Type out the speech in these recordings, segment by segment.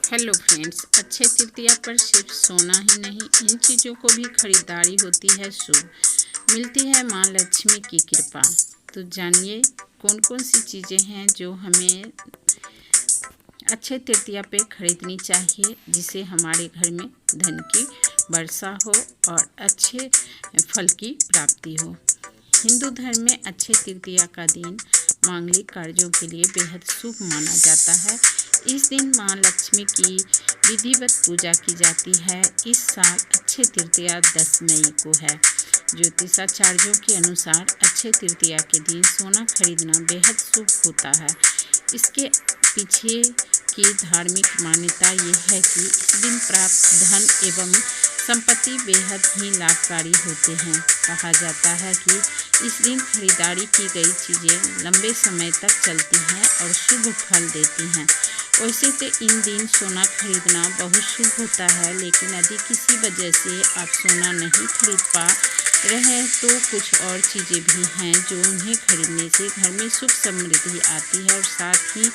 Hello friends, Akshaya Tritiya पर सिर्फ सोना ही नहीं, इन चीज़ों को भी खरीदारी होती है शुभ। मिलती है माँ लक्ष्मी की कृपा। तो जानिए कौन कौन सी चीज़ें हैं जो हमें अक्षय तृतीया पे खरीदनी चाहिए, जिससे हमारे घर में धन की वर्षा हो और अच्छे फल की प्राप्ति हो। हिंदू धर्म में अक्षय तृतीया का दिन मांगलिक कार्यों के लिए बेहद शुभ माना जाता है। इस दिन माँ लक्ष्मी की विधिवत पूजा की जाती है। इस साल अक्षय तृतीया 10 मई को है। ज्योतिषाचार्यों के अनुसार अक्षय तृतीया के दिन सोना खरीदना बेहद शुभ होता है। इसके पीछे की धार्मिक मान्यता ये है कि इस दिन प्राप्त धन एवं संपत्ति बेहद ही लाभकारी होते हैं। कहा जाता है कि इस दिन खरीदारी की गई चीज़ें लंबे समय तक चलती हैं और शुभ फल देती हैं। वैसे तो इन दिन सोना खरीदना बहुत शुभ होता है, लेकिन यदि किसी वजह से आप सोना नहीं खरीद पा रहे हैं तो कुछ और चीज़ें भी हैं जो उन्हें खरीदने से घर में सुख समृद्धि आती है और साथ ही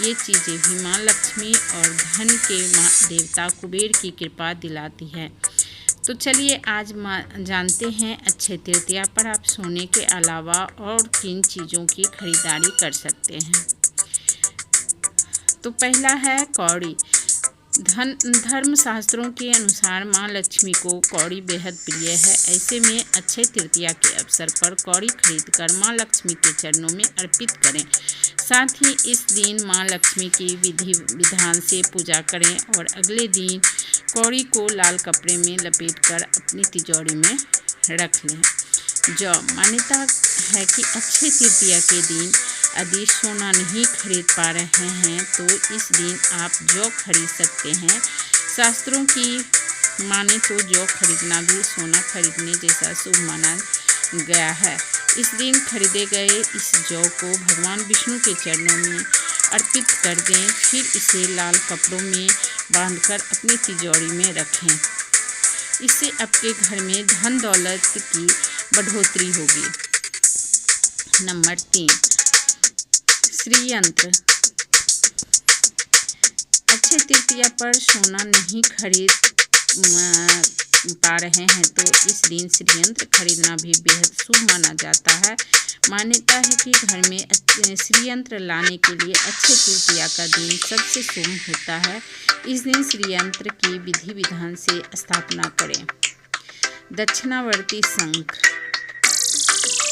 ये चीज़ें भी माँ लक्ष्मी और धन के माँ देवता कुबेर की कृपा दिलाती है। तो चलिए आज जानते हैं अक्षय तृतीया पर आप सोने के अलावा और किन चीज़ों की खरीदारी कर सकते हैं। तो पहला है कौड़ी। धर्म शास्त्रों के अनुसार माँ लक्ष्मी को कौड़ी बेहद प्रिय है। ऐसे में अक्षय तृतीया के अवसर पर कौड़ी खरीदकर माँ लक्ष्मी के चरणों में अर्पित करें। साथ ही इस दिन माँ लक्ष्मी की विधि विधान से पूजा करें और अगले दिन कौड़ी को लाल कपड़े में लपेटकर अपनी तिजोरी में रख लें। जो मान्यता है कि अक्षय तृतीया के दिन यदि सोना नहीं खरीद पा रहे हैं तो इस दिन आप जौ खरीद सकते हैं। शास्त्रों की माने तो जौ खरीदना भी सोना खरीदने जैसा शुभ माना गया है। इस दिन खरीदे गए इस जौ को भगवान विष्णु के चरणों में अर्पित कर दें, फिर इसे लाल कपड़ों में बांधकर अपनी तिजोरी में रखें। इससे आपके घर में धन दौलत की बढ़ोतरी होगी। नंबर 3, श्रीयंत्र। अक्षय तृतीया पर सोना नहीं खरीद पा रहे हैं तो इस दिन श्रीयंत्र खरीदना भी बेहद शुभ माना जाता है। मान्यता है कि घर में श्रीयंत्र लाने के लिए अक्षय तृतीया का दिन सबसे शुभ होता है। इस दिन श्रीयंत्र की विधि विधान से स्थापना करें। दक्षिणावर्ती शंख।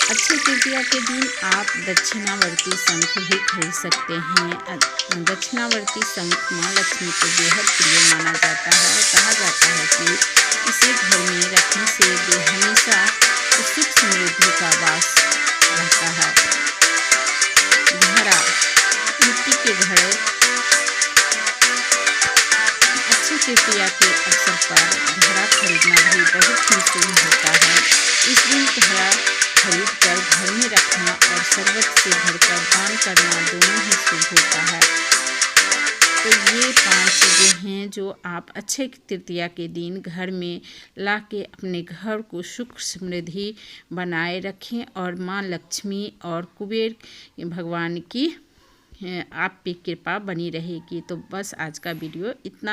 अक्षय तृतीया के दिन आप दक्षिणावर्ती शंख भी खरीद सकते हैं। दक्षिणावर्ती शंख माँ लक्ष्मी को बेहद प्रिय माना जाता है। कहा जाता है कि इसे घर में रखने से हमेशा सुख समृद्धि का वास रहता है। घड़ा, मिट्टी के घड़े। अक्षय तृतीया के अवसर पर घड़ा खरीदना भी बहुत ही शुभ होता है। इस दिन घड़ा खरीद कर घर में रखना और शरबत से भरकर दान करना दोनों ही शुभ होता है। तो ये 5 चीज़ें हैं जो आप अक्षय तृतीया के दिन घर में ला के अपने घर को सुख समृद्धि बनाए रखें और माँ लक्ष्मी और कुबेर भगवान की आप पे कृपा बनी रहेगी। तो बस आज का वीडियो इतना ही।